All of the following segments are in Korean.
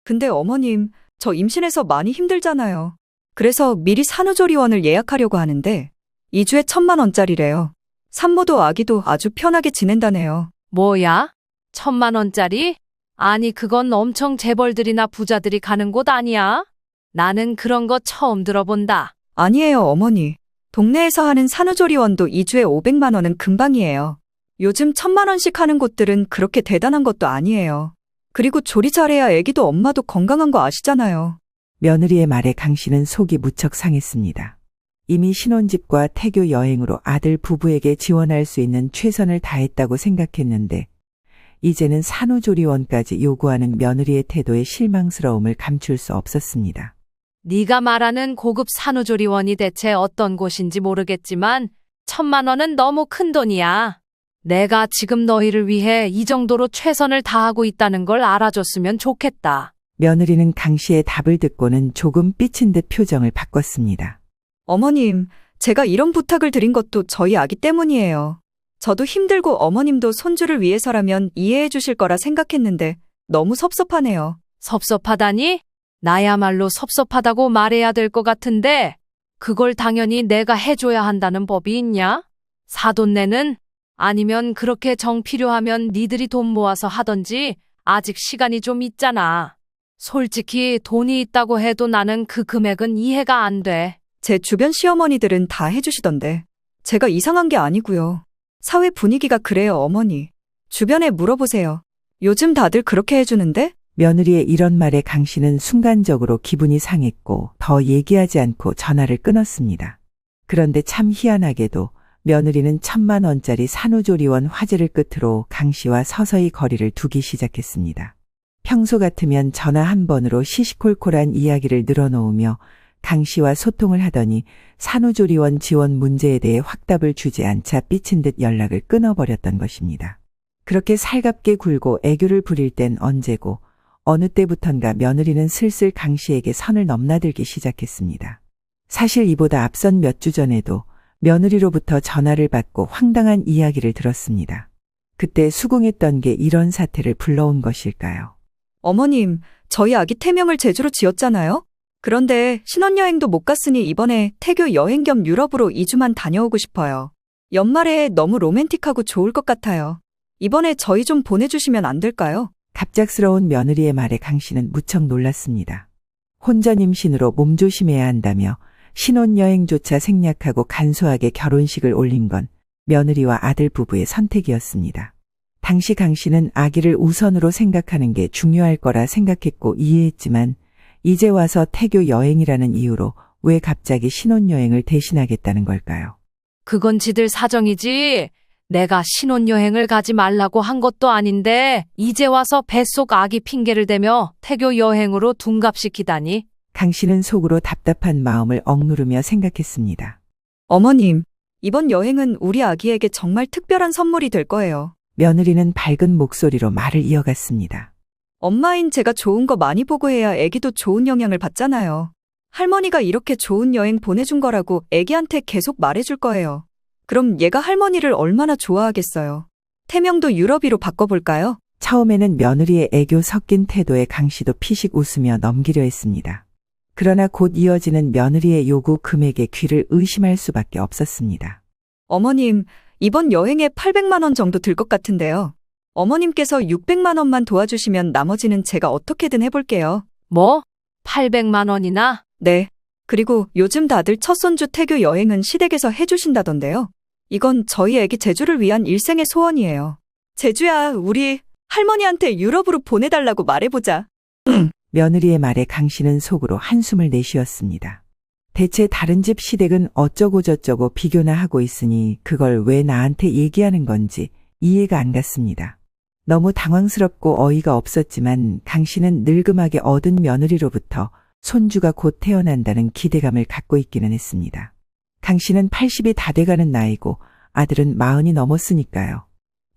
근데 어머님, 저 임신해서 많이 힘들잖아요. 그래서 미리 산후조리원을 예약하려고 하는데 2주에 1,000만 원짜리래요. 산모도 아기도 아주 편하게 지낸다네요. 뭐야? 1,000만 원짜리? 아니, 그건 엄청 재벌들이나 부자들이 가는 곳 아니야? 나는 그런 거 처음 들어본다. 아니에요, 어머니. 동네에서 하는 산후조리원도 2주에 500만 원은 금방이에요. 요즘 1,000만 원씩 하는 곳들은 그렇게 대단한 것도 아니에요. 그리고 조리 잘해야 아기도 엄마도 건강한 거 아시잖아요. 며느리의 말에 강 씨는 속이 무척 상했습니다. 이미 신혼집과 태교 여행으로 아들 부부에게 지원할 수 있는 최선을 다했다고 생각했는데 이제는 산후조리원까지 요구하는 며느리의 태도에 실망스러움을 감출 수 없었습니다. 네가 말하는 고급 산후조리원이 대체 어떤 곳인지 모르겠지만 1,000만 원은 너무 큰 돈이야. 내가 지금 너희를 위해 이 정도로 최선을 다하고 있다는 걸 알아줬으면 좋겠다. 며느리는 강 씨의 답을 듣고는 조금 삐친 듯 표정을 바꿨습니다. 어머님, 제가 이런 부탁을 드린 것도 저희 아기 때문이에요. 저도 힘들고 어머님도 손주를 위해서라면 이해해 주실 거라 생각했는데 너무 섭섭하네요. 섭섭하다니? 나야말로 섭섭하다고 말해야 될 것 같은데 그걸 당연히 내가 해줘야 한다는 법이 있냐? 사돈네는? 아니면 그렇게 정 필요하면 니들이 돈 모아서 하던지. 아직 시간이 좀 있잖아. 솔직히 돈이 있다고 해도 나는 그 금액은 이해가 안 돼. 제 주변 시어머니들은 다 해주시던데 제가 이상한 게 아니고요. 사회 분위기가 그래요, 어머니. 주변에 물어보세요. 요즘 다들 그렇게 해주는데? 며느리의 이런 말에 강 씨는 순간적으로 기분이 상했고 더 얘기하지 않고 전화를 끊었습니다. 그런데 참 희한하게도 며느리는 1,000만 원짜리 산후조리원 화제를 끝으로 강 씨와 서서히 거리를 두기 시작했습니다. 평소 같으면 전화 한 번으로 시시콜콜한 이야기를 늘어놓으며 강 씨와 소통을 하더니 산후조리원 지원 문제에 대해 확답을 주지 않자 삐친 듯 연락을 끊어버렸던 것입니다. 그렇게 살갑게 굴고 애교를 부릴 땐 언제고 어느 때부턴가 며느리는 슬슬 강 씨에게 선을 넘나들기 시작했습니다. 사실 이보다 앞선 몇 주 전에도 며느리로부터 전화를 받고 황당한 이야기를 들었습니다. 그때 수긍했던 게 이런 사태를 불러온 것일까요? 어머님, 저희 아기 태명을 제주로 지었잖아요? 그런데 신혼여행도 못 갔으니 이번에 태교 여행 겸 유럽으로 2주만 다녀오고 싶어요. 연말에 너무 로맨틱하고 좋을 것 같아요. 이번에 저희 좀 보내주시면 안 될까요? 갑작스러운 며느리의 말에 강 씨는 무척 놀랐습니다. 혼전 임신으로 몸조심해야 한다며 신혼여행조차 생략하고 간소하게 결혼식을 올린 건 며느리와 아들 부부의 선택이었습니다. 당시 강 씨는 아기를 우선으로 생각하는 게 중요할 거라 생각했고 이해했지만 이제 와서 태교 여행이라는 이유로 왜 갑자기 신혼여행을 대신하겠다는 걸까요? 그건 지들 사정이지. 내가 신혼여행을 가지 말라고 한 것도 아닌데 이제 와서 뱃속 아기 핑계를 대며 태교 여행으로 둔갑시키다니. 강 씨는 속으로 답답한 마음을 억누르며 생각했습니다. 어머님, 이번 여행은 우리 아기에게 정말 특별한 선물이 될 거예요. 며느리는 밝은 목소리로 말을 이어갔습니다. 엄마인 제가 좋은 거 많이 보고 해야 애기도 좋은 영향을 받잖아요. 할머니가 이렇게 좋은 여행 보내준 거라고 애기한테 계속 말해줄 거예요. 그럼 얘가 할머니를 얼마나 좋아하겠어요. 태명도 유럽이로 바꿔볼까요? 처음에는 며느리의 애교 섞인 태도에 강 씨도 피식 웃으며 넘기려 했습니다. 그러나 곧 이어지는 며느리의 요구 금액에 귀를 의심할 수밖에 없었습니다. 어머님, 이번 여행에 800만 원 정도 들 것 같은데요. 어머님께서 600만 원만 도와주시면 나머지는 제가 어떻게든 해볼게요. 뭐? 800만 원이나? 네. 그리고 요즘 다들 첫 손주 태교 여행은 시댁에서 해주신다던데요. 이건 저희 애기 제주를 위한 일생의 소원이에요. 제주야, 우리 할머니한테 유럽으로 보내달라고 말해보자. 며느리의 말에 강 씨는 속으로 한숨을 내쉬었습니다. 대체 다른 집 시댁은 어쩌고 저쩌고 비교나 하고 있으니 그걸 왜 나한테 얘기하는 건지 이해가 안 갔습니다. 너무 당황스럽고 어이가 없었지만 강 씨는 늙음하게 얻은 며느리로부터 손주가 곧 태어난다는 기대감을 갖고 있기는 했습니다. 강 씨는 80이 다 돼가는 나이고 아들은 40이 넘었으니까요.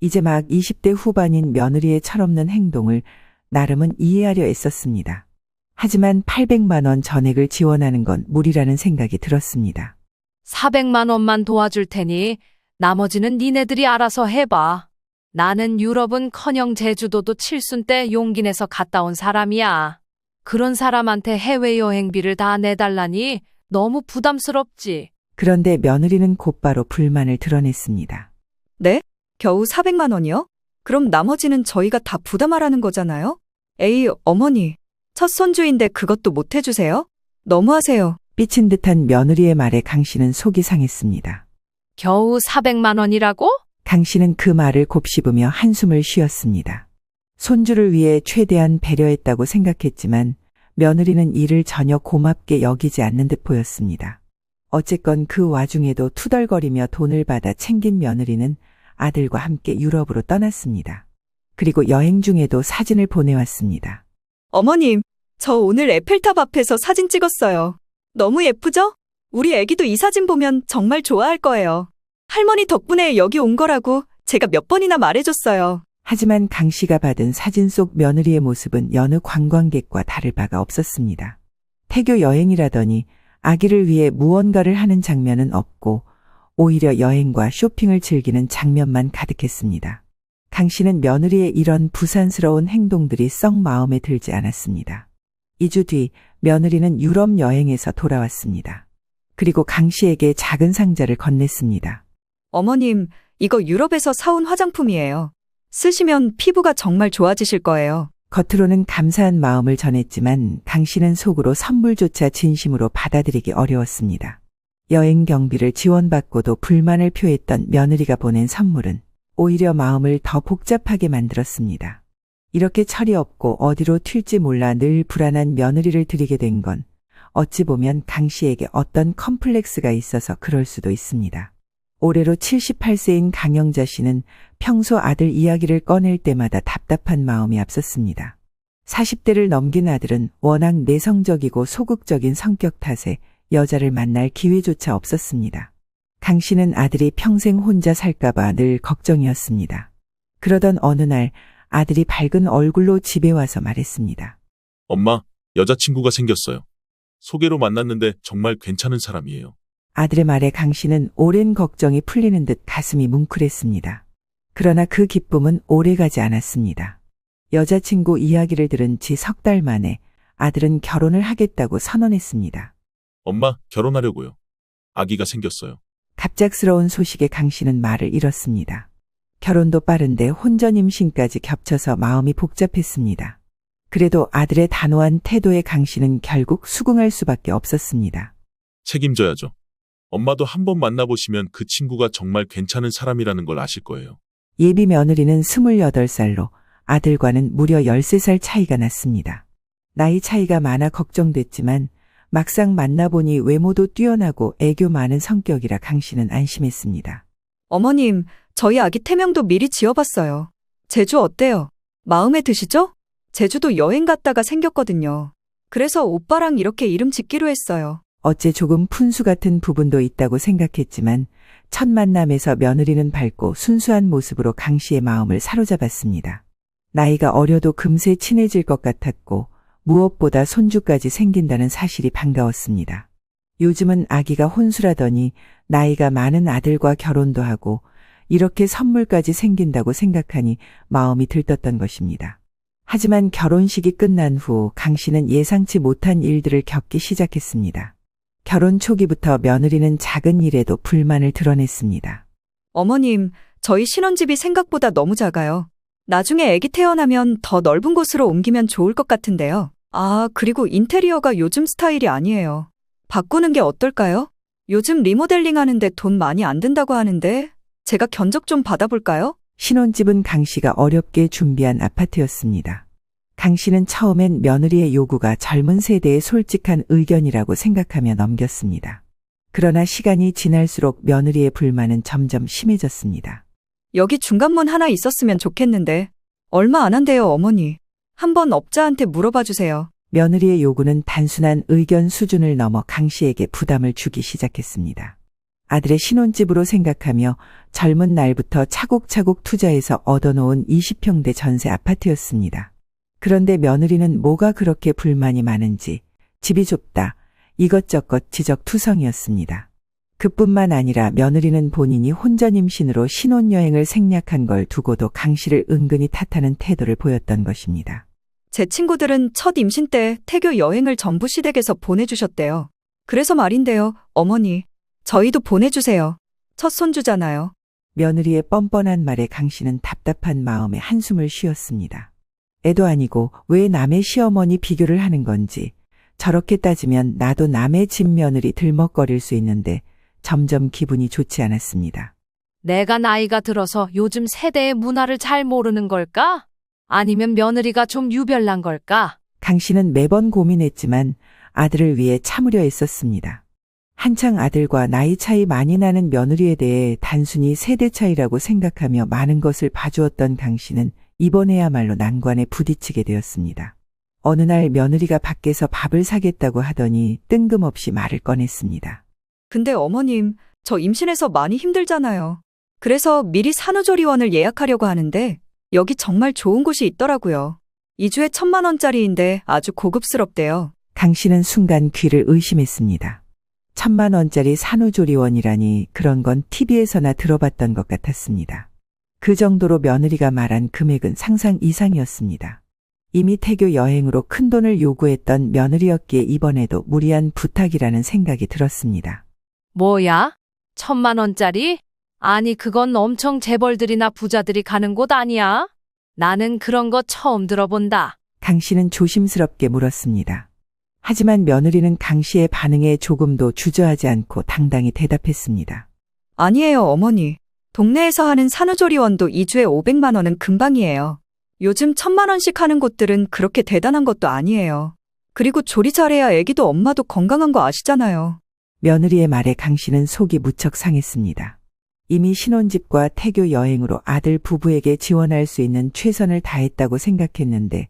이제 막 20대 후반인 며느리의 철없는 행동을 나름은 이해하려 애썼습니다. 하지만 800만 원 전액을 지원하는 건 무리라는 생각이 들었습니다. 400만 원만 도와줄 테니 나머지는 니네들이 알아서 해봐. 나는 유럽은 커녕 제주도도 칠순 때 용기 내서 갔다 온 사람이야. 그런 사람한테 해외여행비를 다 내달라니 너무 부담스럽지. 그런데 며느리는 곧바로 불만을 드러냈습니다. 네? 겨우 400만 원이요? 그럼 나머지는 저희가 다 부담하라는 거잖아요? 에이, 어머니. 첫 손주인데 그것도 못 해주세요? 너무하세요. 삐친 듯한 며느리의 말에 강 씨는 속이 상했습니다. 겨우 400만 원이라고? 강 씨는 그 말을 곱씹으며 한숨을 쉬었습니다. 손주를 위해 최대한 배려했다고 생각했지만 며느리는 이를 전혀 고맙게 여기지 않는 듯 보였습니다. 어쨌건 그 와중에도 투덜거리며 돈을 받아 챙긴 며느리는 아들과 함께 유럽으로 떠났습니다. 그리고 여행 중에도 사진을 보내왔습니다. 어머님, 저 오늘 에펠탑 앞에서 사진 찍었어요. 너무 예쁘죠? 우리 애기도 이 사진 보면 정말 좋아할 거예요. 할머니 덕분에 여기 온 거라고 제가 몇 번이나 말해줬어요. 하지만 강 씨가 받은 사진 속 며느리의 모습은 여느 관광객과 다를 바가 없었습니다. 태교 여행이라더니 아기를 위해 무언가를 하는 장면은 없고 오히려 여행과 쇼핑을 즐기는 장면만 가득했습니다. 강 씨는 며느리의 이런 부산스러운 행동들이 썩 마음에 들지 않았습니다. 2주 뒤 며느리는 유럽 여행에서 돌아왔습니다. 그리고 강 씨에게 작은 상자를 건넸습니다. 어머님, 이거 유럽에서 사온 화장품이에요. 쓰시면 피부가 정말 좋아지실 거예요. 겉으로는 감사한 마음을 전했지만 강 씨는 속으로 선물조차 진심으로 받아들이기 어려웠습니다. 여행 경비를 지원받고도 불만을 표했던 며느리가 보낸 선물은 오히려 마음을 더 복잡하게 만들었습니다. 이렇게 철이 없고 어디로 튈지 몰라 늘 불안한 며느리를 드리게 된 건 어찌 보면 강 씨에게 어떤 컴플렉스가 있어서 그럴 수도 있습니다. 올해로 78세인 강영자 씨는 평소 아들 이야기를 꺼낼 때마다 답답한 마음이 앞섰습니다. 40대를 넘긴 아들은 워낙 내성적이고 소극적인 성격 탓에 여자를 만날 기회조차 없었습니다. 강 씨는 아들이 평생 혼자 살까봐 늘 걱정이었습니다. 그러던 어느 날 아들이 밝은 얼굴로 집에 와서 말했습니다. 엄마, 여자친구가 생겼어요. 소개로 만났는데 정말 괜찮은 사람이에요. 아들의 말에 강 씨는 오랜 걱정이 풀리는 듯 가슴이 뭉클했습니다. 그러나 그 기쁨은 오래가지 않았습니다. 여자친구 이야기를 들은 지 석 달 만에 아들은 결혼을 하겠다고 선언했습니다. 엄마, 결혼하려고요. 아기가 생겼어요. 갑작스러운 소식에 강 씨는 말을 잃었습니다. 결혼도 빠른데 혼전 임신까지 겹쳐서 마음이 복잡했습니다. 그래도 아들의 단호한 태도에 강 씨는 결국 수긍할 수밖에 없었습니다. 책임져야죠. 엄마도 한번 만나보시면 그 친구가 정말 괜찮은 사람이라는 걸 아실 거예요. 예비 며느리는 28살로 아들과는 무려 13살 차이가 났습니다. 나이 차이가 많아 걱정됐지만 막상 만나보니 외모도 뛰어나고 애교 많은 성격이라 강 씨는 안심했습니다. 어머님, 저희 아기 태명도 미리 지어봤어요. 제주 어때요? 마음에 드시죠? 제주도 여행 갔다가 생겼거든요. 그래서 오빠랑 이렇게 이름 짓기로 했어요. 어째 조금 푼수 같은 부분도 있다고 생각했지만 첫 만남에서 며느리는 밝고 순수한 모습으로 강 씨의 마음을 사로잡았습니다. 나이가 어려도 금세 친해질 것 같았고 무엇보다 손주까지 생긴다는 사실이 반가웠습니다. 요즘은 아기가 혼수라더니 나이가 많은 아들과 결혼도 하고 이렇게 선물까지 생긴다고 생각하니 마음이 들떴던 것입니다. 하지만 결혼식이 끝난 후 강 씨는 예상치 못한 일들을 겪기 시작했습니다. 결혼 초기부터 며느리는 작은 일에도 불만을 드러냈습니다. 어머님, 저희 신혼집이 생각보다 너무 작아요. 나중에 아기 태어나면 더 넓은 곳으로 옮기면 좋을 것 같은데요. 아, 그리고 인테리어가 요즘 스타일이 아니에요. 바꾸는 게 어떨까요? 요즘 리모델링 하는데 돈 많이 안 든다고 하는데 제가 견적 좀 받아볼까요? 신혼집은 강 씨가 어렵게 준비한 아파트였습니다. 강 씨는 처음엔 며느리의 요구가 젊은 세대의 솔직한 의견이라고 생각하며 넘겼습니다. 그러나 시간이 지날수록 며느리의 불만은 점점 심해졌습니다. 여기 중간문 하나 있었으면 좋겠는데 얼마 안 한대요, 어머니. 한번 업자한테 물어봐 주세요. 며느리의 요구는 단순한 의견 수준을 넘어 강 씨에게 부담을 주기 시작했습니다. 아들의 신혼집으로 생각하며 젊은 날부터 차곡차곡 투자해서 얻어놓은 20평대 전세 아파트였습니다. 그런데 며느리는 뭐가 그렇게 불만이 많은지 집이 좁다, 이것저것 지적투성이었습니다. 그뿐만 아니라 며느리는 본인이 혼전 임신으로 신혼여행을 생략한 걸 두고도 강 씨를 은근히 탓하는 태도를 보였던 것입니다. 제 친구들은 첫 임신 때 태교 여행을 전부 시댁에서 보내주셨대요. 그래서 말인데요, 어머니. 저희도 보내주세요. 첫 손주잖아요. 며느리의 뻔뻔한 말에 강 씨는 답답한 마음에 한숨을 쉬었습니다. 애도 아니고 왜 남의 시어머니 비교를 하는 건지, 저렇게 따지면 나도 남의 집 며느리 들먹거릴 수 있는데 점점 기분이 좋지 않았습니다. 내가 나이가 들어서 요즘 세대의 문화를 잘 모르는 걸까? 아니면 며느리가 좀 유별난 걸까? 강 씨는 매번 고민했지만 아들을 위해 참으려 했었습니다. 한창 아들과 나이 차이 많이 나는 며느리에 대해 단순히 세대 차이라고 생각하며 많은 것을 봐주었던 강 씨는 이번에야말로 난관에 부딪히게 되었습니다. 어느 날 며느리가 밖에서 밥을 사겠다고 하더니 뜬금없이 말을 꺼냈습니다. 근데 어머님, 저 임신해서 많이 힘들잖아요. 그래서 미리 산후조리원을 예약하려고 하는데 여기 정말 좋은 곳이 있더라고요. 2주에 1,000만 원짜리인데 아주 고급스럽대요. 강 씨는 순간 귀를 의심했습니다. 1,000만 원짜리 산후조리원이라니 그런 건 TV에서나 들어봤던 것 같았습니다. 그 정도로 며느리가 말한 금액은 상상 이상이었습니다. 이미 태교 여행으로 큰돈을 요구했던 며느리였기에 이번에도 무리한 부탁이라는 생각이 들었습니다. 뭐야? 1,000만 원짜리? 아니, 그건 엄청 재벌들이나 부자들이 가는 곳 아니야? 나는 그런 거 처음 들어본다. 강 씨는 조심스럽게 물었습니다. 하지만 며느리는 강 씨의 반응에 조금도 주저하지 않고 당당히 대답했습니다. 아니에요, 어머니. 동네에서 하는 산후조리원도 2주에 500만 원은 금방이에요. 요즘 1,000만 원씩 하는 곳들은 그렇게 대단한 것도 아니에요. 그리고 조리 잘해야 아기도 엄마도 건강한 거 아시잖아요. 며느리의 말에 강 씨는 속이 무척 상했습니다. 이미 신혼집과 태교 여행으로 아들 부부에게 지원할 수 있는 최선을 다했다고 생각했는데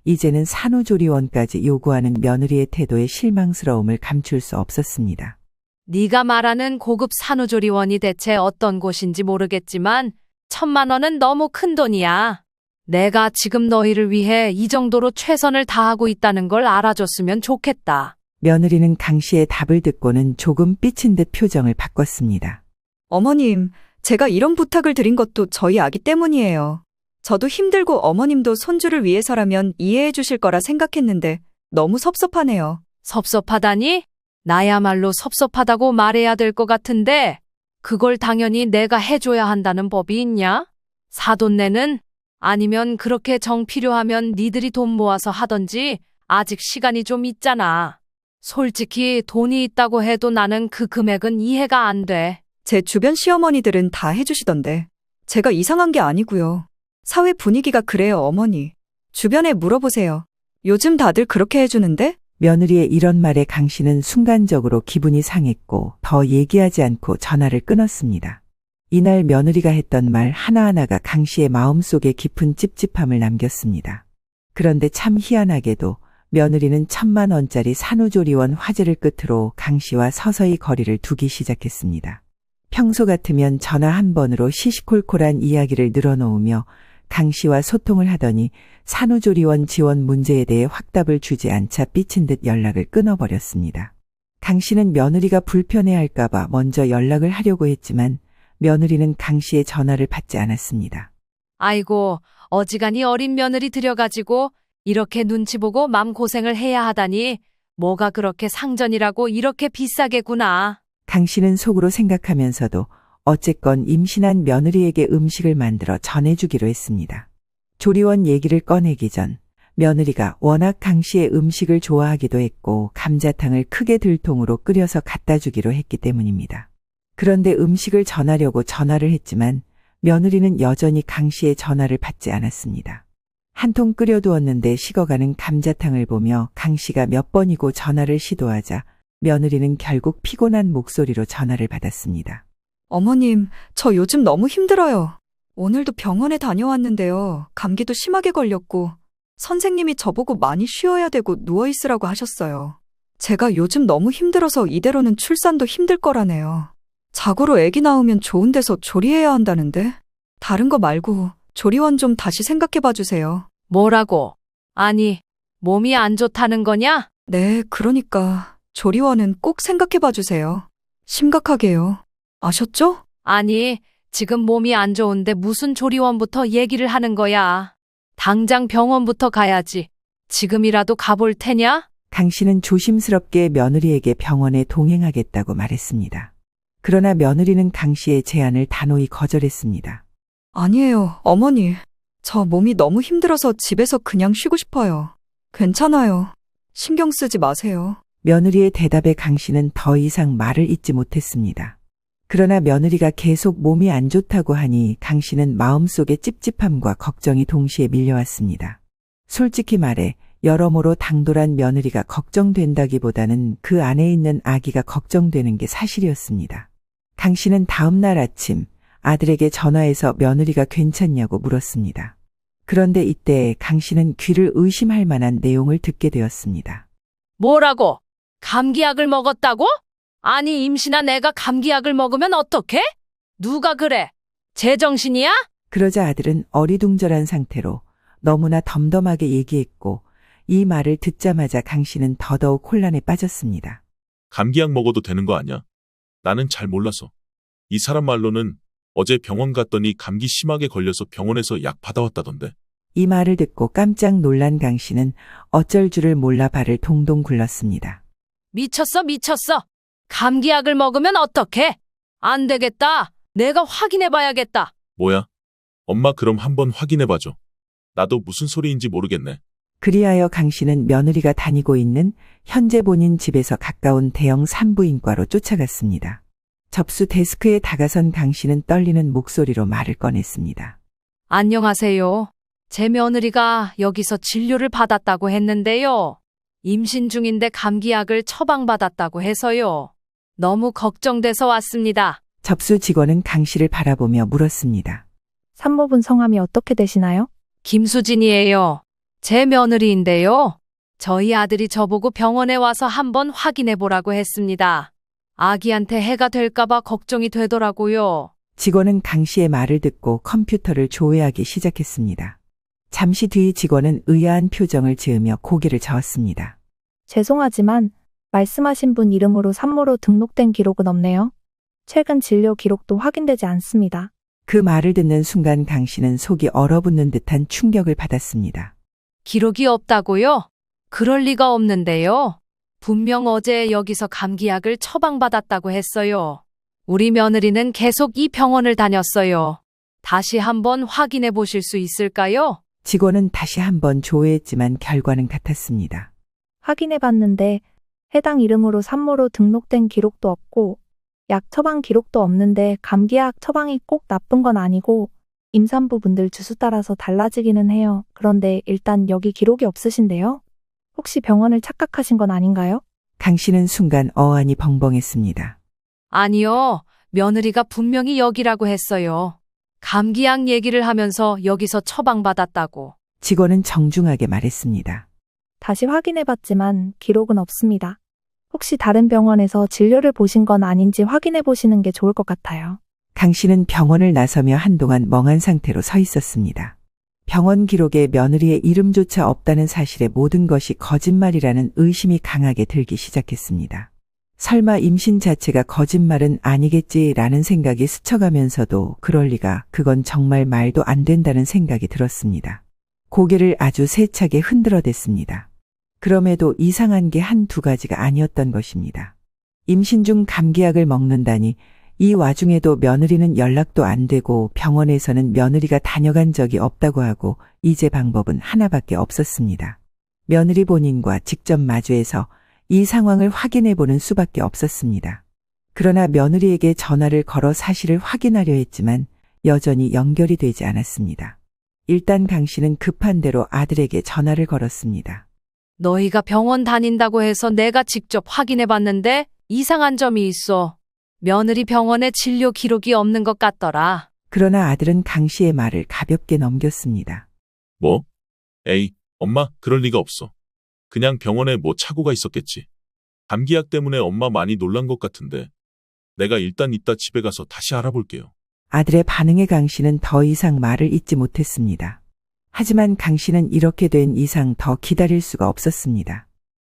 이제는 산후조리원까지 요구하는 며느리의 태도에 실망스러움을 감출 수 없었습니다. 네가 말하는 고급 산후조리원이 대체 어떤 곳인지 모르겠지만 1,000만 원은 너무 큰 돈이야. 내가 지금 너희를 위해 이 정도로 최선을 다하고 있다는 걸 알아줬으면 좋겠다. 며느리는 강 씨의 답을 듣고는 조금 삐친 듯 표정을 바꿨습니다. 어머님, 제가 이런 부탁을 드린 것도 저희 아기 때문이에요. 저도 힘들고 어머님도 손주를 위해서라면 이해해 주실 거라 생각했는데 너무 섭섭하네요. 섭섭하다니? 나야말로 섭섭하다고 말해야 될 것 같은데 그걸 당연히 내가 해줘야 한다는 법이 있냐? 사돈네는? 아니면 그렇게 정 필요하면 니들이 돈 모아서 하던지 아직 시간이 좀 있잖아. 솔직히 돈이 있다고 해도 나는 그 금액은 이해가 안 돼. 제 주변 시어머니들은 다 해주시던데. 제가 이상한 게 아니고요. 사회 분위기가 그래요, 어머니. 주변에 물어보세요. 요즘 다들 그렇게 해주는데? 며느리의 이런 말에 강 씨는 순간적으로 기분이 상했고 더 얘기하지 않고 전화를 끊었습니다. 이날 며느리가 했던 말 하나하나가 강 씨의 마음속에 깊은 찝찝함을 남겼습니다. 그런데 참 희한하게도 며느리는 1,000만 원짜리 산후조리원 화제를 끝으로 강 씨와 서서히 거리를 두기 시작했습니다. 평소 같으면 전화 한 번으로 시시콜콜한 이야기를 늘어놓으며 강 씨와 소통을 하더니 산후조리원 지원 문제에 대해 확답을 주지 않자 삐친 듯 연락을 끊어버렸습니다. 강 씨는 며느리가 불편해할까봐 먼저 연락을 하려고 했지만 며느리는 강 씨의 전화를 받지 않았습니다. 아이고, 어지간히 어린 며느리 들여가지고 이렇게 눈치 보고 맘고생을 해야 하다니 뭐가 그렇게 상전이라고 이렇게 비싸게구나. 강 씨는 속으로 생각하면서도 어쨌건 임신한 며느리에게 음식을 만들어 전해주기로 했습니다. 조리원 얘기를 꺼내기 전 며느리가 워낙 강 씨의 음식을 좋아하기도 했고 감자탕을 크게 들통으로 끓여서 갖다 주기로 했기 때문입니다. 그런데 음식을 전하려고 전화를 했지만 며느리는 여전히 강 씨의 전화를 받지 않았습니다. 한 통 끓여두었는데 식어가는 감자탕을 보며 강 씨가 몇 번이고 전화를 시도하자 며느리는 결국 피곤한 목소리로 전화를 받았습니다. 어머님, 저 요즘 너무 힘들어요. 오늘도 병원에 다녀왔는데요. 감기도 심하게 걸렸고 선생님이 저보고 많이 쉬어야 되고 누워있으라고 하셨어요. 제가 요즘 너무 힘들어서 이대로는 출산도 힘들 거라네요. 자고로 아기 낳으면 좋은 데서 조리해야 한다는데 다른 거 말고 조리원 좀 다시 생각해봐 주세요. 뭐라고? 아니, 몸이 안 좋다는 거냐? 네, 그러니까 조리원은 꼭 생각해봐 주세요. 심각하게요. 아셨죠? 아니, 지금 몸이 안 좋은데 무슨 조리원부터 얘기를 하는 거야. 당장 병원부터 가야지. 지금이라도 가볼 테냐? 강 씨는 조심스럽게 며느리에게 병원에 동행하겠다고 말했습니다. 그러나 며느리는 강 씨의 제안을 단호히 거절했습니다. 아니에요, 어머니. 저 몸이 너무 힘들어서 집에서 그냥 쉬고 싶어요. 괜찮아요. 신경 쓰지 마세요. 며느리의 대답에 강 씨는 더 이상 말을 잇지 못했습니다. 그러나 며느리가 계속 몸이 안 좋다고 하니 강 씨는 마음속에 찝찝함과 걱정이 동시에 밀려왔습니다. 솔직히 말해 여러모로 당돌한 며느리가 걱정된다기보다는 그 안에 있는 아기가 걱정되는 게 사실이었습니다. 강 씨는 다음 날 아침 아들에게 전화해서 며느리가 괜찮냐고 물었습니다. 그런데 이때 강 씨는 귀를 의심할 만한 내용을 듣게 되었습니다. 뭐라고? 감기약을 먹었다고? 아니, 임신한 애가 감기약을 먹으면 어떡해? 누가 그래? 제정신이야? 그러자 아들은 어리둥절한 상태로 너무나 덤덤하게 얘기했고 이 말을 듣자마자 강 씨는 더더욱 혼란에 빠졌습니다. 감기약 먹어도 되는 거 아니야? 나는 잘 몰라서. 이 사람 말로는 어제 병원 갔더니 감기 심하게 걸려서 병원에서 약 받아왔다던데. 이 말을 듣고 깜짝 놀란 강 씨는 어쩔 줄을 몰라 발을 동동 굴렀습니다. 미쳤어, 미쳤어. 감기약을 먹으면 어떡해? 안 되겠다. 내가 확인해봐야겠다. 뭐야? 엄마 그럼 한번 확인해봐줘. 나도 무슨 소리인지 모르겠네. 그리하여 강 씨는 며느리가 다니고 있는 현재 본인 집에서 가까운 대형 산부인과로 쫓아갔습니다. 접수 데스크에 다가선 강 씨는 떨리는 목소리로 말을 꺼냈습니다. 안녕하세요. 제 며느리가 여기서 진료를 받았다고 했는데요. 임신 중인데 감기약을 처방받았다고 해서요. 너무 걱정돼서 왔습니다. 접수 직원은 강 씨를 바라보며 물었습니다. 산모분 성함이 어떻게 되시나요? 김수진이에요. 제 며느리인데요. 저희 아들이 저보고 병원에 와서 한번 확인해 보라고 했습니다. 아기한테 해가 될까봐 걱정이 되더라고요. 직원은 강 씨의 말을 듣고 컴퓨터를 조회하기 시작했습니다. 잠시 뒤 직원은 의아한 표정을 지으며 고개를 저었습니다. 죄송하지만 말씀하신 분 이름으로 산모로 등록된 기록은 없네요. 최근 진료 기록도 확인되지 않습니다. 그 말을 듣는 순간 강 씨는 속이 얼어붙는 듯한 충격을 받았습니다. 기록이 없다고요? 그럴 리가 없는데요. 분명 어제 여기서 감기약을 처방받았다고 했어요. 우리 며느리는 계속 이 병원을 다녔어요. 다시 한번 확인해 보실 수 있을까요? 직원은 다시 한번 조회했지만 결과는 같았습니다. 확인해 봤는데 해당 이름으로 산모로 등록된 기록도 없고 약 처방 기록도 없는데 감기약 처방이 꼭 나쁜 건 아니고 임산부분들 주수 따라서 달라지기는 해요. 그런데 일단 여기 기록이 없으신데요? 혹시 병원을 착각하신 건 아닌가요? 강 씨는 순간 어안이 벙벙했습니다. 아니요. 며느리가 분명히 여기라고 했어요. 감기약 얘기를 하면서 여기서 처방받았다고. 직원은 정중하게 말했습니다. 다시 확인해 봤지만 기록은 없습니다. 혹시 다른 병원에서 진료를 보신 건 아닌지 확인해 보시는 게 좋을 것 같아요. 강 씨는 병원을 나서며 한동안 멍한 상태로 서 있었습니다. 병원 기록에 며느리의 이름조차 없다는 사실에 모든 것이 거짓말이라는 의심이 강하게 들기 시작했습니다. 설마 임신 자체가 거짓말은 아니겠지라는 생각이 스쳐가면서도 그럴 리가, 그건 정말 말도 안 된다는 생각이 들었습니다. 고개를 아주 세차게 흔들어댔습니다. 그럼에도 이상한 게 한두 가지가 아니었던 것입니다. 임신 중 감기약을 먹는다니, 이 와중에도 며느리는 연락도 안 되고 병원에서는 며느리가 다녀간 적이 없다고 하고 이제 방법은 하나밖에 없었습니다. 며느리 본인과 직접 마주해서 이 상황을 확인해 보는 수밖에 없었습니다. 그러나 며느리에게 전화를 걸어 사실을 확인하려 했지만 여전히 연결이 되지 않았습니다. 일단 강 씨는 급한 대로 아들에게 전화를 걸었습니다. 너희가 병원 다닌다고 해서 내가 직접 확인해 봤는데 이상한 점이 있어. 며느리 병원에 진료 기록이 없는 것 같더라. 그러나 아들은 강 씨의 말을 가볍게 넘겼습니다. 뭐? 에이, 엄마, 그럴 리가 없어. 그냥 병원에 뭐 착오가 있었겠지. 감기약 때문에 엄마 많이 놀란 것 같은데. 내가 일단 이따 집에 가서 다시 알아볼게요. 아들의 반응에 강 씨는 더 이상 말을 잇지 못했습니다. 하지만 강 씨는 이렇게 된 이상 더 기다릴 수가 없었습니다.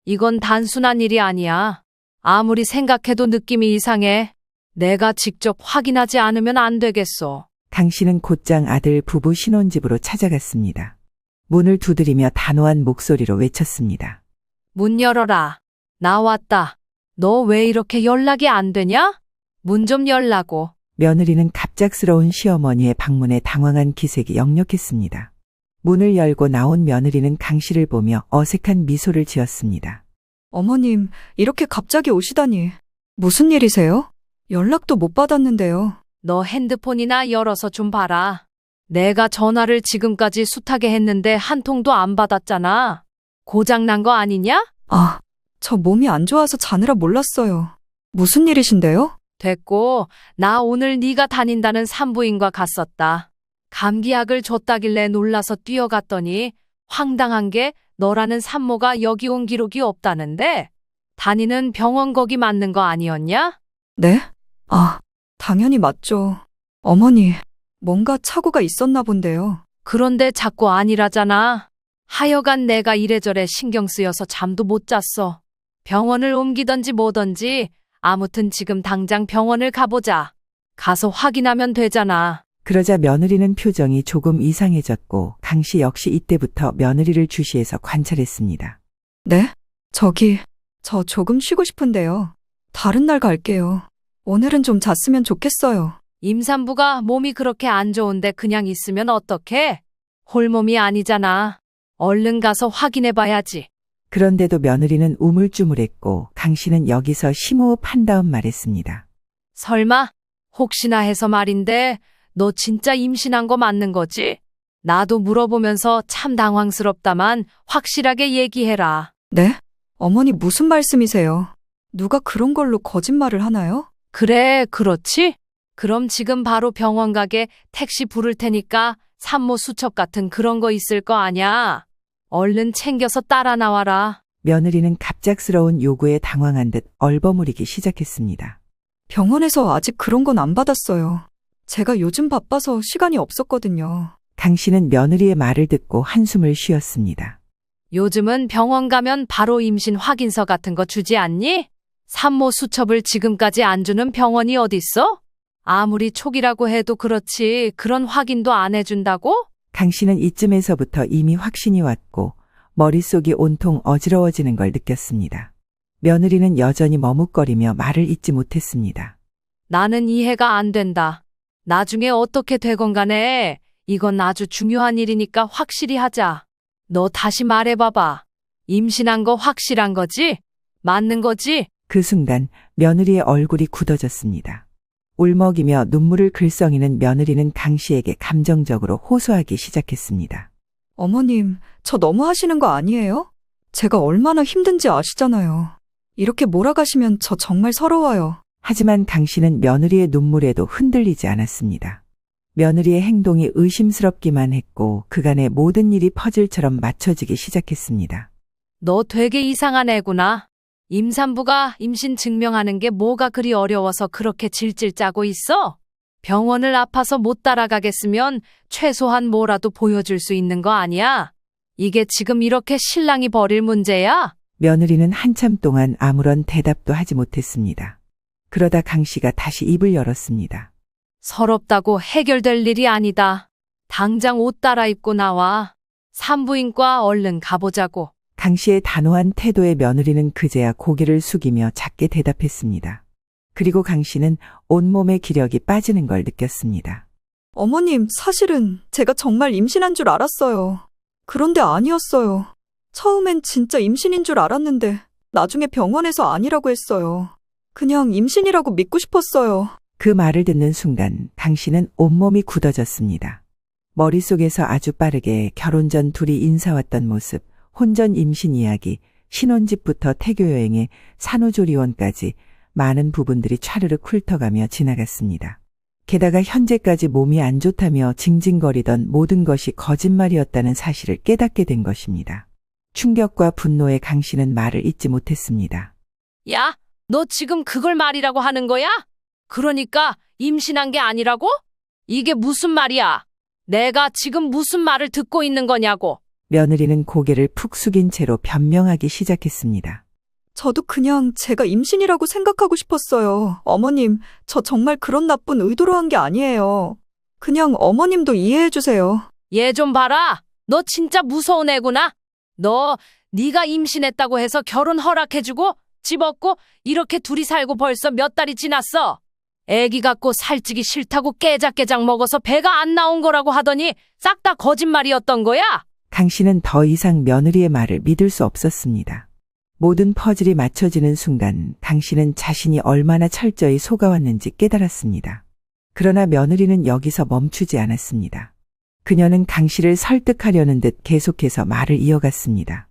이건 단순한 일이 아니야. 아무리 생각해도 느낌이 이상해. 내가 직접 확인하지 않으면 안 되겠어. 강 씨는 곧장 아들 부부 신혼집으로 찾아갔습니다. 문을 두드리며 단호한 목소리로 외쳤습니다. 문 열어라. 나 왔다. 너 왜 이렇게 연락이 안 되냐? 문 좀 열라고. 며느리는 갑작스러운 시어머니의 방문에 당황한 기색이 역력했습니다. 문을 열고 나온 며느리는 강 씨를 보며 어색한 미소를 지었습니다. 어머님, 이렇게 갑자기 오시다니. 무슨 일이세요? 연락도 못 받았는데요. 너 핸드폰이나 열어서 좀 봐라. 내가 전화를 지금까지 숱하게 했는데 한 통도 안 받았잖아. 고장난 거 아니냐? 아, 저 몸이 안 좋아서 자느라 몰랐어요. 무슨 일이신데요? 됐고, 나 오늘 네가 다닌다는 산부인과 갔었다. 감기약을 줬다길래 놀라서 뛰어갔더니 황당한 게 너라는 산모가 여기 온 기록이 없다는데 다니는 병원 거기 맞는 거 아니었냐? 네? 아, 당연히 맞죠. 어머니, 뭔가 착오가 있었나 본데요. 그런데 자꾸 아니라잖아. 하여간 내가 이래저래 신경 쓰여서 잠도 못 잤어. 병원을 옮기던지 뭐던지 아무튼 지금 당장 병원을 가보자. 가서 확인하면 되잖아. 그러자 며느리는 표정이 조금 이상해졌고 강 씨 역시 이때부터 며느리를 주시해서 관찰했습니다. 네? 저 조금 쉬고 싶은데요. 다른 날 갈게요. 오늘은 좀 잤으면 좋겠어요. 임산부가 몸이 그렇게 안 좋은데 그냥 있으면 어떡해? 홀몸이 아니잖아. 얼른 가서 확인해 봐야지. 그런데도 며느리는 우물쭈물했고 강 씨는 여기서 심호흡한 다음 말했습니다. 설마? 혹시나 해서 말인데 너 진짜 임신한 거 맞는 거지? 나도 물어보면서 참 당황스럽다만 확실하게 얘기해라. 네? 어머니 무슨 말씀이세요? 누가 그런 걸로 거짓말을 하나요? 그래, 그렇지? 그럼 지금 바로 병원 가게 택시 부를 테니까 산모 수첩 같은 그런 거 있을 거 아냐? 얼른 챙겨서 따라 나와라. 며느리는 갑작스러운 요구에 당황한 듯 얼버무리기 시작했습니다. 병원에서 아직 그런 건 안 받았어요. 제가 요즘 바빠서 시간이 없었거든요. 강 씨는 며느리의 말을 듣고 한숨을 쉬었습니다. 요즘은 병원 가면 바로 임신 확인서 같은 거 주지 않니? 산모 수첩을 지금까지 안 주는 병원이 어딨어? 아무리 초기라고 해도 그렇지 그런 확인도 안 해준다고? 강 씨는 이쯤에서부터 이미 확신이 왔고 머릿속이 온통 어지러워지는 걸 느꼈습니다. 며느리는 여전히 머뭇거리며 말을 잇지 못했습니다. 나는 이해가 안 된다. 나중에 어떻게 되건 간에 이건 아주 중요한 일이니까 확실히 하자. 너 다시 말해봐봐. 임신한 거 확실한 거지? 맞는 거지? 그 순간 며느리의 얼굴이 굳어졌습니다. 울먹이며 눈물을 글썽이는 며느리는 강 씨에게 감정적으로 호소하기 시작했습니다. 어머님, 저 너무 하시는 거 아니에요? 제가 얼마나 힘든지 아시잖아요. 이렇게 몰아가시면 저 정말 서러워요. 하지만 강 씨는 며느리의 눈물에도 흔들리지 않았습니다. 며느리의 행동이 의심스럽기만 했고 그간의 모든 일이 퍼즐처럼 맞춰지기 시작했습니다. 너 되게 이상한 애구나. 임산부가 임신 증명하는 게 뭐가 그리 어려워서 그렇게 질질 짜고 있어? 병원을 아파서 못 따라가겠으면 최소한 뭐라도 보여줄 수 있는 거 아니야? 이게 지금 이렇게 신랑이 벌일 문제야? 며느리는 한참 동안 아무런 대답도 하지 못했습니다. 그러다 강 씨가 다시 입을 열었습니다. 서럽다고 해결될 일이 아니다. 당장 옷 갈아입고 나와. 산부인과 얼른 가보자고. 강 씨의 단호한 태도에 며느리는 그제야 고개를 숙이며 작게 대답했습니다. 그리고 강 씨는 온몸의 기력이 빠지는 걸 느꼈습니다. 어머님, 사실은 제가 정말 임신한 줄 알았어요. 그런데 아니었어요. 처음엔 진짜 임신인 줄 알았는데 나중에 병원에서 아니라고 했어요. 그냥 임신이라고 믿고 싶었어요. 그 말을 듣는 순간 강 씨는 온몸이 굳어졌습니다. 머릿속에서 아주 빠르게 결혼 전 둘이 인사왔던 모습, 혼전 임신 이야기, 신혼집부터 태교 여행에 산후조리원까지 많은 부분들이 차르륵 훑어가며 지나갔습니다. 게다가 현재까지 몸이 안 좋다며 징징거리던 모든 것이 거짓말이었다는 사실을 깨닫게 된 것입니다. 충격과 분노에 강 씨는 말을 잇지 못했습니다. 야, 너 지금 그걸 말이라고 하는 거야? 그러니까 임신한 게 아니라고? 이게 무슨 말이야? 내가 지금 무슨 말을 듣고 있는 거냐고. 며느리는 고개를 푹 숙인 채로 변명하기 시작했습니다. 저도 그냥 제가 임신이라고 생각하고 싶었어요. 어머님, 저 정말 그런 나쁜 의도로 한 게 아니에요. 그냥 어머님도 이해해 주세요. 얘 좀 봐라. 너 진짜 무서운 애구나. 네가 임신했다고 해서 결혼 허락해주고 집 얻고 이렇게 둘이 살고 벌써 몇 달이 지났어. 애기 갖고 살찌기 싫다고 깨작깨작 먹어서 배가 안 나온 거라고 하더니 싹 다 거짓말이었던 거야? 강 씨는 더 이상 며느리의 말을 믿을 수 없었습니다. 모든 퍼즐이 맞춰지는 순간 강 씨는 자신이 얼마나 철저히 속아왔는지 깨달았습니다. 그러나 며느리는 여기서 멈추지 않았습니다. 그녀는 강 씨를 설득하려는 듯 계속해서 말을 이어갔습니다.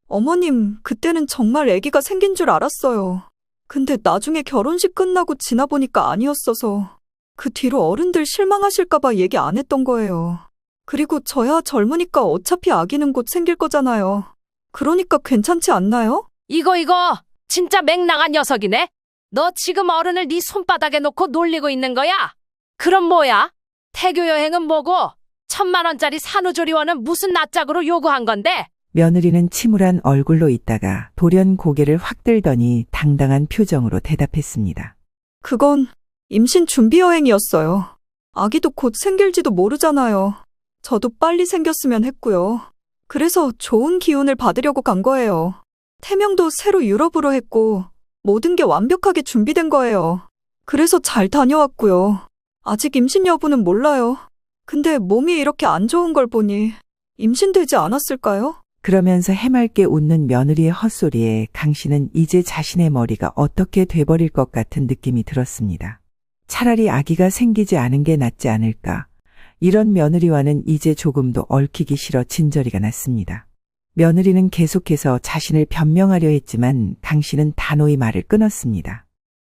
어머님, 그때는 정말 아기가 생긴 줄 알았어요. 근데 나중에 결혼식 끝나고 지나보니까 아니었어서 그 뒤로 어른들 실망하실까봐 얘기 안 했던 거예요. 그리고 저야 젊으니까 어차피 아기는 곧 생길 거잖아요. 그러니까 괜찮지 않나요? 이거 진짜 맹랑한 녀석이네. 너 지금 어른을 네 손바닥에 놓고 놀리고 있는 거야? 그럼 뭐야? 태교 여행은 뭐고 1,000만 원짜리 산후조리원은 무슨 낯짝으로 요구한 건데? 며느리는 침울한 얼굴로 있다가 돌연 고개를 확 들더니 당당한 표정으로 대답했습니다. 그건 임신 준비 여행이었어요. 아기도 곧 생길지도 모르잖아요. 저도 빨리 생겼으면 했고요. 그래서 좋은 기운을 받으려고 간 거예요. 태명도 새로 유럽으로 했고 모든 게 완벽하게 준비된 거예요. 그래서 잘 다녀왔고요. 아직 임신 여부는 몰라요. 근데 몸이 이렇게 안 좋은 걸 보니 임신되지 않았을까요? 그러면서 해맑게 웃는 며느리의 헛소리에 강 씨는 이제 자신의 머리가 어떻게 돼버릴 것 같은 느낌이 들었습니다. 차라리 아기가 생기지 않은 게 낫지 않을까. 이런 며느리와는 이제 조금도 얽히기 싫어 진저리가 났습니다. 며느리는 계속해서 자신을 변명하려 했지만 강 씨는 단호히 말을 끊었습니다.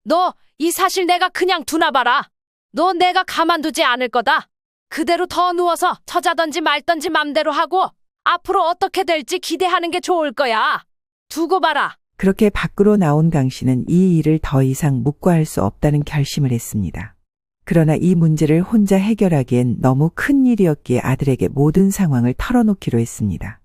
너 이 사실 내가 그냥 두나 봐라. 너 내가 가만두지 않을 거다. 그대로 더 누워서 처자던지 말던지 맘대로 하고 앞으로 어떻게 될지 기대하는 게 좋을 거야. 두고 봐라. 그렇게 밖으로 나온 강 씨는 이 일을 더 이상 묵과할 수 없다는 결심을 했습니다. 그러나 이 문제를 혼자 해결하기엔 너무 큰 일이었기에 아들에게 모든 상황을 털어놓기로 했습니다.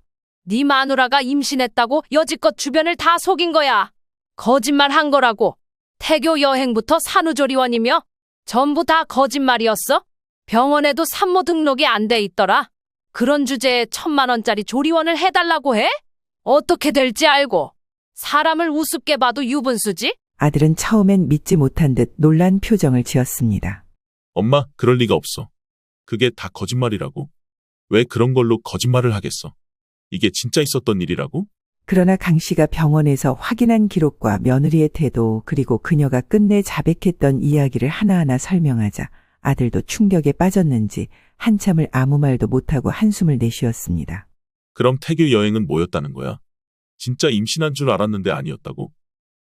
네 마누라가 임신했다고 여지껏 주변을 다 속인 거야. 거짓말 한 거라고. 태교 여행부터 산후조리원이며 전부 다 거짓말이었어. 병원에도 산모 등록이 안 돼 있더라. 그런 주제에 1,000만 원짜리 조리원을 해달라고 해? 어떻게 될지 알고. 사람을 우습게 봐도 유분수지? 아들은 처음엔 믿지 못한 듯 놀란 표정을 지었습니다. 엄마, 그럴 리가 없어. 그게 다 거짓말이라고. 왜 그런 걸로 거짓말을 하겠어? 이게 진짜 있었던 일이라고? 그러나 강 씨가 병원에서 확인한 기록과 며느리의 태도 그리고 그녀가 끝내 자백했던 이야기를 하나하나 설명하자 아들도 충격에 빠졌는지 한참을 아무 말도 못하고 한숨을 내쉬었습니다. 그럼 태교 여행은 뭐였다는 거야? 진짜 임신한 줄 알았는데 아니었다고?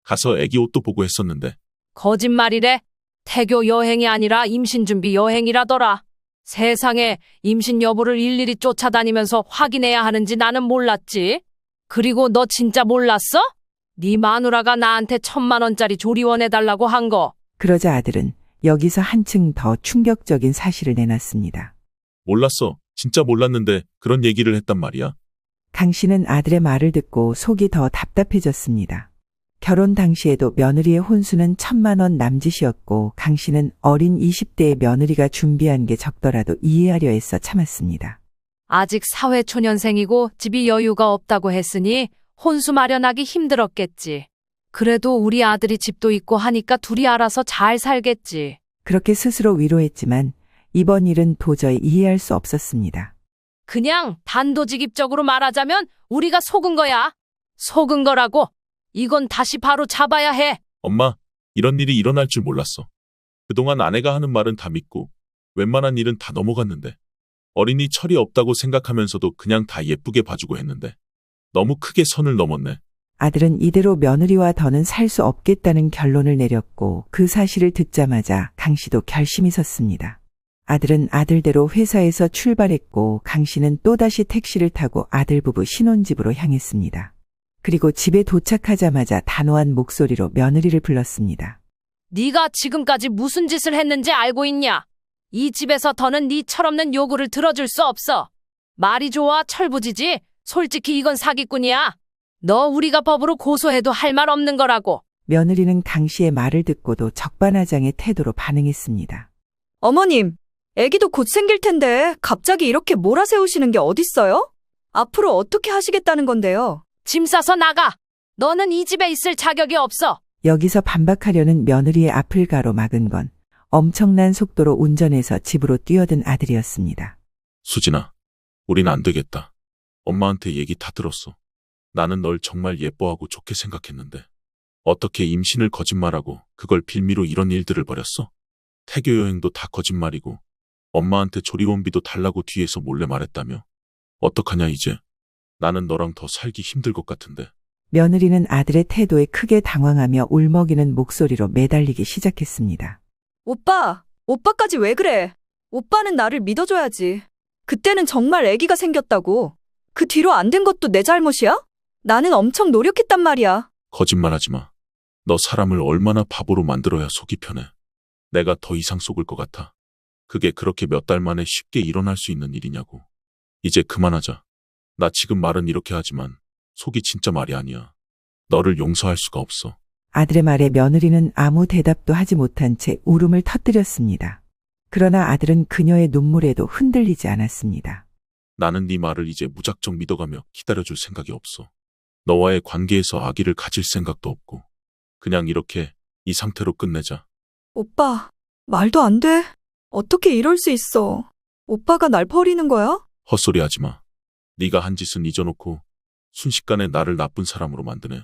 가서 애기 옷도 보고 했었는데. 거짓말이래. 태교 여행이 아니라 임신준비 여행이라더라. 세상에 임신 여부를 일일이 쫓아다니면서 확인해야 하는지 나는 몰랐지. 그리고 너 진짜 몰랐어? 네 마누라가 나한테 1,000만 원짜리 조리원 해달라고 한 거. 그러자 아들은 여기서 한층 더 충격적인 사실을 내놨습니다. 몰랐어. 진짜 몰랐는데 그런 얘기를 했단 말이야. 강 씨는 아들의 말을 듣고 속이 더 답답해졌습니다. 결혼 당시에도 며느리의 혼수는 1,000만 원 남짓이었고 강 씨는 어린 20대의 며느리가 준비한 게 적더라도 이해하려 애써 참았습니다. 아직 사회초년생이고 집이 여유가 없다고 했으니 혼수 마련하기 힘들었겠지. 그래도 우리 아들이 집도 있고 하니까 둘이 알아서 잘 살겠지. 그렇게 스스로 위로했지만 이번 일은 도저히 이해할 수 없었습니다. 그냥 단도직입적으로 말하자면 우리가 속은 거야. 속은 거라고. 이건 다시 바로 잡아야 해. 엄마, 이런 일이 일어날 줄 몰랐어. 그동안 아내가 하는 말은 다 믿고 웬만한 일은 다 넘어갔는데 어린이 철이 없다고 생각하면서도 그냥 다 예쁘게 봐주고 했는데 너무 크게 선을 넘었네. 아들은 이대로 며느리와 더는 살 수 없겠다는 결론을 내렸고 그 사실을 듣자마자 강 씨도 결심이 섰습니다. 아들은 아들대로 회사에서 출발했고 강 씨는 또다시 택시를 타고 아들 부부 신혼집으로 향했습니다. 그리고 집에 도착하자마자 단호한 목소리로 며느리를 불렀습니다. 네가 지금까지 무슨 짓을 했는지 알고 있냐? 이 집에서 더는 네 철없는 요구를 들어줄 수 없어. 말이 좋아 철부지지. 솔직히 이건 사기꾼이야. 너 우리가 법으로 고소해도 할 말 없는 거라고. 며느리는 강 씨의 말을 듣고도 적반하장의 태도로 반응했습니다. 어머님, 아기도 곧 생길 텐데 갑자기 이렇게 몰아세우시는 게 어딨어요? 앞으로 어떻게 하시겠다는 건데요? 짐 싸서 나가. 너는 이 집에 있을 자격이 없어. 여기서 반박하려는 며느리의 앞을 가로막은 건 엄청난 속도로 운전해서 집으로 뛰어든 아들이었습니다. 수진아, 우린 안 되겠다. 엄마한테 얘기 다 들었어. 나는 널 정말 예뻐하고 좋게 생각했는데 어떻게 임신을 거짓말하고 그걸 빌미로 이런 일들을 벌였어? 태교 여행도 다 거짓말이고 엄마한테 조리원비도 달라고 뒤에서 몰래 말했다며. 어떡하냐 이제. 나는 너랑 더 살기 힘들 것 같은데. 며느리는 아들의 태도에 크게 당황하며 울먹이는 목소리로 매달리기 시작했습니다. 오빠까지 왜 그래? 오빠는 나를 믿어줘야지. 그때는 정말 아기가 생겼다고. 그 뒤로 안 된 것도 내 잘못이야? 나는 엄청 노력했단 말이야. 거짓말하지 마. 너 사람을 얼마나 바보로 만들어야 속이 편해. 내가 더 이상 속을 것 같아. 그게 그렇게 몇 달 만에 쉽게 일어날 수 있는 일이냐고. 이제 그만하자. 나 지금 말은 이렇게 하지만 속이 진짜 말이 아니야. 너를 용서할 수가 없어. 아들의 말에 며느리는 아무 대답도 하지 못한 채 울음을 터뜨렸습니다. 그러나 아들은 그녀의 눈물에도 흔들리지 않았습니다. 나는 네 말을 이제 무작정 믿어가며 기다려줄 생각이 없어. 너와의 관계에서 아기를 가질 생각도 없고. 그냥 이렇게 이 상태로 끝내자. 오빠, 말도 안 돼. 어떻게 이럴 수 있어? 오빠가 날 버리는 거야? 헛소리 하지 마. 네가 한 짓은 잊어놓고 순식간에 나를 나쁜 사람으로 만드네.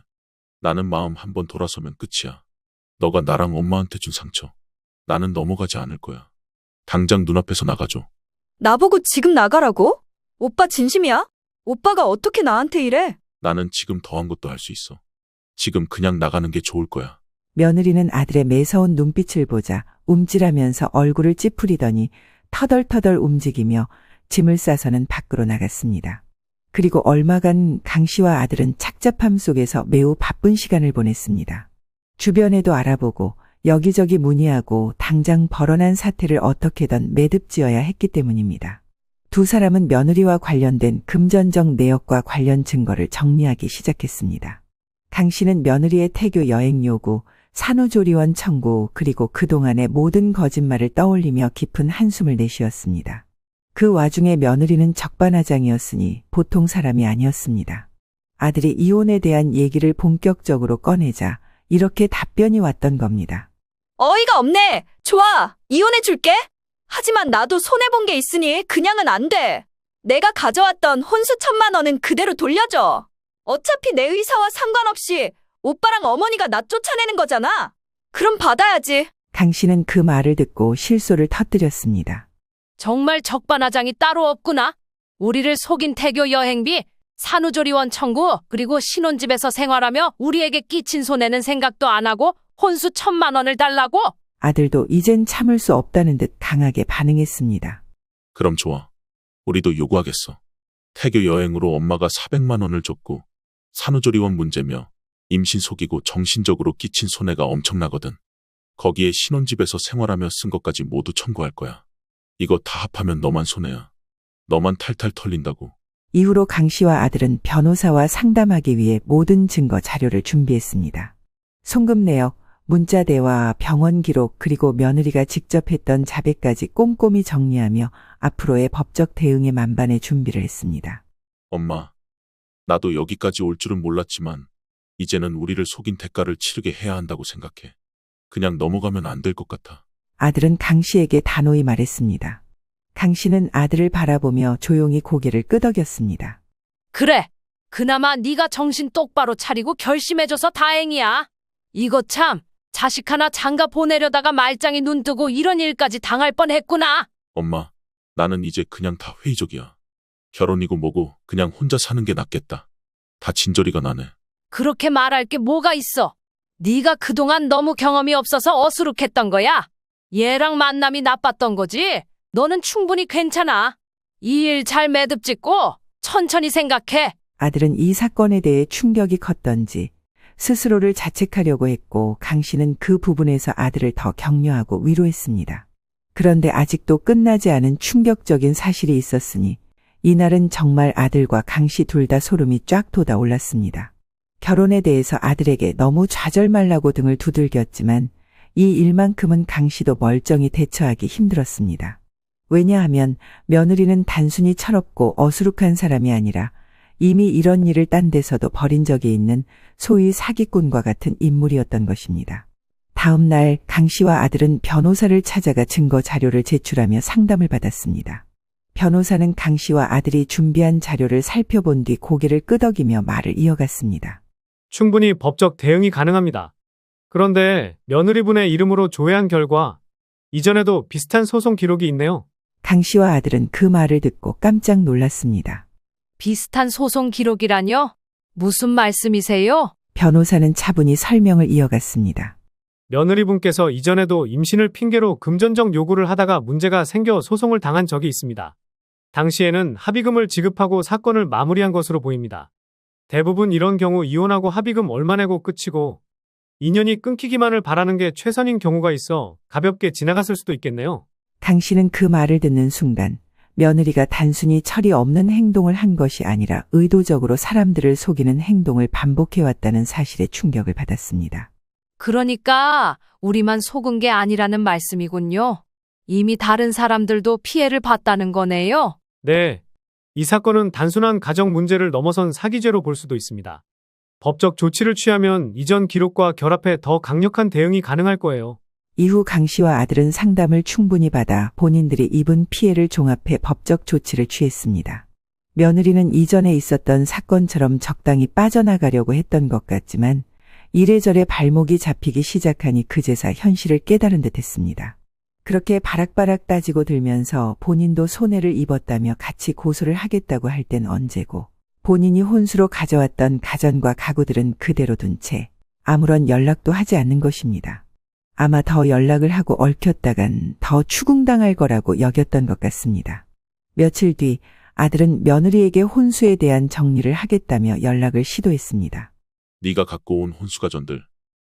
나는 마음 한번 돌아서면 끝이야. 너가 나랑 엄마한테 준 상처. 나는 넘어가지 않을 거야. 당장 눈앞에서 나가줘. 나보고 지금 나가라고? 오빠 진심이야? 오빠가 어떻게 나한테 이래? 나는 지금 더한 것도 할 수 있어. 지금 그냥 나가는 게 좋을 거야. 며느리는 아들의 매서운 눈빛을 보자 움찔하면서 얼굴을 찌푸리더니 터덜터덜 움직이며 짐을 싸서는 밖으로 나갔습니다. 그리고 얼마간 강 씨와 아들은 착잡함 속에서 매우 바쁜 시간을 보냈습니다. 주변에도 알아보고 여기저기 문의하고 당장 벌어난 사태를 어떻게든 매듭지어야 했기 때문입니다. 두 사람은 며느리와 관련된 금전적 내역과 관련 증거를 정리하기 시작했습니다. 강 씨는 며느리의 태교 여행 요구, 산후조리원 청구, 그리고 그동안의 모든 거짓말을 떠올리며 깊은 한숨을 내쉬었습니다. 그 와중에 며느리는 적반하장이었으니 보통 사람이 아니었습니다. 아들이 이혼에 대한 얘기를 본격적으로 꺼내자 이렇게 답변이 왔던 겁니다. 어이가 없네. 좋아. 이혼해줄게. 하지만 나도 손해본 게 있으니 그냥은 안 돼. 내가 가져왔던 혼수 1,000만 원은 그대로 돌려줘. 어차피 내 의사와 상관없이 오빠랑 어머니가 나 쫓아내는 거잖아. 그럼 받아야지. 강 씨는 그 말을 듣고 실소를 터뜨렸습니다. 정말 적반하장이 따로 없구나. 우리를 속인 태교 여행비, 산후조리원 청구, 그리고 신혼집에서 생활하며 우리에게 끼친 손해는 생각도 안 하고 혼수 1,000만 원을 달라고? 아들도 이젠 참을 수 없다는 듯 강하게 반응했습니다. 그럼 좋아. 우리도 요구하겠어. 태교 여행으로 엄마가 400만 원을 줬고 산후조리원 문제며 임신 속이고 정신적으로 끼친 손해가 엄청나거든. 거기에 신혼집에서 생활하며 쓴 것까지 모두 청구할 거야. 이거 다 합하면 너만 손해야. 너만 탈탈 털린다고. 이후로 강 씨와 아들은 변호사와 상담하기 위해 모든 증거 자료를 준비했습니다. 송금 내역, 문자 대화, 병원 기록, 그리고 며느리가 직접 했던 자백까지 꼼꼼히 정리하며 앞으로의 법적 대응에 만반의 준비를 했습니다. 엄마, 나도 여기까지 올 줄은 몰랐지만 이제는 우리를 속인 대가를 치르게 해야 한다고 생각해. 그냥 넘어가면 안 될 것 같아. 아들은 강 씨에게 단호히 말했습니다. 강 씨는 아들을 바라보며 조용히 고개를 끄덕였습니다. 그래. 그나마 네가 정신 똑바로 차리고 결심해줘서 다행이야. 이거 참, 자식 하나 장가 보내려다가 말짱이 눈 뜨고 이런 일까지 당할 뻔했구나. 엄마, 나는 이제 그냥 다 회의적이야. 결혼이고 뭐고 그냥 혼자 사는 게 낫겠다. 다 진저리가 나네. 그렇게 말할 게 뭐가 있어. 네가 그동안 너무 경험이 없어서 어수룩했던 거야. 얘랑 만남이 나빴던 거지. 너는 충분히 괜찮아. 이 일 잘 매듭짓고 천천히 생각해. 아들은 이 사건에 대해 충격이 컸던지 스스로를 자책하려고 했고 강 씨는 그 부분에서 아들을 더 격려하고 위로했습니다. 그런데 아직도 끝나지 않은 충격적인 사실이 있었으니 이날은 정말 아들과 강 씨 둘 다 소름이 쫙 돋아올랐습니다. 결혼에 대해서 아들에게 너무 좌절말라고 등을 두들겼지만 이 일만큼은 강 씨도 멀쩡히 대처하기 힘들었습니다. 왜냐하면 며느리는 단순히 철없고 어수룩한 사람이 아니라 이미 이런 일을 딴 데서도 벌인 적이 있는 소위 사기꾼과 같은 인물이었던 것입니다. 다음 날 강 씨와 아들은 변호사를 찾아가 증거 자료를 제출하며 상담을 받았습니다. 변호사는 강 씨와 아들이 준비한 자료를 살펴본 뒤 고개를 끄덕이며 말을 이어갔습니다. 충분히 법적 대응이 가능합니다. 그런데 며느리분의 이름으로 조회한 결과 이전에도 비슷한 소송 기록이 있네요. 강 씨와 아들은 그 말을 듣고 깜짝 놀랐습니다. 비슷한 소송 기록이라뇨? 무슨 말씀이세요? 변호사는 차분히 설명을 이어갔습니다. 며느리분께서 이전에도 임신을 핑계로 금전적 요구를 하다가 문제가 생겨 소송을 당한 적이 있습니다. 당시에는 합의금을 지급하고 사건을 마무리한 것으로 보입니다. 대부분 이런 경우 이혼하고 합의금 얼마 내고 끝이고 인연이 끊기기만을 바라는 게 최선인 경우가 있어 가볍게 지나갔을 수도 있겠네요. 강 씨는 그 말을 듣는 순간 며느리가 단순히 철이 없는 행동을 한 것이 아니라 의도적으로 사람들을 속이는 행동을 반복해왔다는 사실에 충격을 받았습니다. 그러니까 우리만 속은 게 아니라는 말씀이군요. 이미 다른 사람들도 피해를 봤다는 거네요. 네. 이 사건은 단순한 가정 문제를 넘어선 사기죄로 볼 수도 있습니다. 법적 조치를 취하면 이전 기록과 결합해 더 강력한 대응이 가능할 거예요. 이후 강 씨와 아들은 상담을 충분히 받아 본인들이 입은 피해를 종합해 법적 조치를 취했습니다. 며느리는 이전에 있었던 사건처럼 적당히 빠져나가려고 했던 것 같지만 이래저래 발목이 잡히기 시작하니 그제서 현실을 깨달은 듯했습니다. 그렇게 바락바락 따지고 들면서 본인도 손해를 입었다며 같이 고소를 하겠다고 할 땐 언제고 본인이 혼수로 가져왔던 가전과 가구들은 그대로 둔 채 아무런 연락도 하지 않는 것입니다. 아마 더 연락을 하고 얽혔다간 더 추궁당할 거라고 여겼던 것 같습니다. 며칠 뒤 아들은 며느리에게 혼수에 대한 정리를 하겠다며 연락을 시도했습니다. 네가 갖고 온 혼수가전들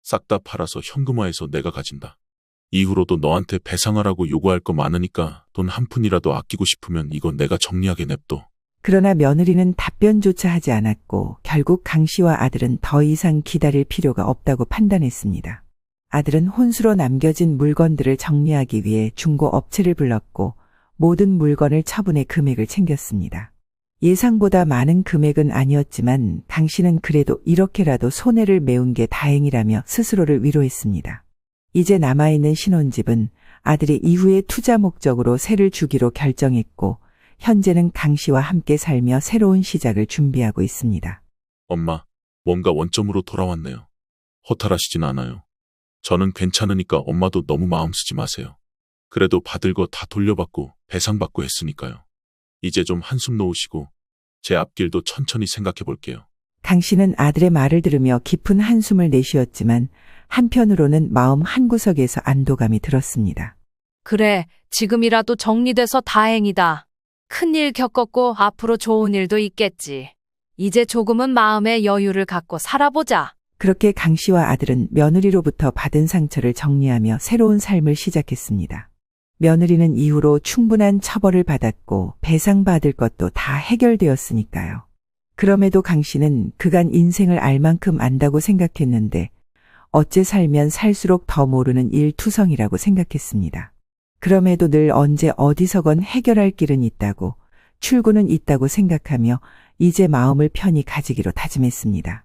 싹 다 팔아서 현금화해서 내가 가진다. 이후로도 너한테 배상하라고 요구할 거 많으니까 돈 한 푼이라도 아끼고 싶으면 이건 내가 정리하게 냅둬. 그러나 며느리는 답변조차 하지 않았고 결국 강 씨와 아들은 더 이상 기다릴 필요가 없다고 판단했습니다. 아들은 혼수로 남겨진 물건들을 정리하기 위해 중고업체를 불렀고 모든 물건을 처분해 금액을 챙겼습니다. 예상보다 많은 금액은 아니었지만 강 씨는 그래도 이렇게라도 손해를 메운 게 다행이라며 스스로를 위로했습니다. 이제 남아있는 신혼집은 아들이 이후에 투자 목적으로 세를 주기로 결정했고 현재는 강 씨와 함께 살며 새로운 시작을 준비하고 있습니다. 엄마, 뭔가 원점으로 돌아왔네요. 허탈하시진 않아요. 저는 괜찮으니까 엄마도 너무 마음 쓰지 마세요. 그래도 받을 거 다 돌려받고 배상받고 했으니까요. 이제 좀 한숨 놓으시고 제 앞길도 천천히 생각해 볼게요. 강 씨는 아들의 말을 들으며 깊은 한숨을 내쉬었지만 한편으로는 마음 한구석에서 안도감이 들었습니다. 그래, 지금이라도 정리돼서 다행이다. 큰일 겪었고 앞으로 좋은 일도 있겠지. 이제 조금은 마음의 여유를 갖고 살아보자. 그렇게 강 씨와 아들은 며느리로부터 받은 상처를 정리하며 새로운 삶을 시작했습니다. 며느리는 이후로 충분한 처벌을 받았고 배상받을 것도 다 해결되었으니까요. 그럼에도 강 씨는 그간 인생을 알 만큼 안다고 생각했는데 어째 살면 살수록 더 모르는 일투성이라고 생각했습니다. 그럼에도 늘 언제 어디서건 해결할 길은 있다고 출구는 있다고 생각하며 이제 마음을 편히 가지기로 다짐했습니다.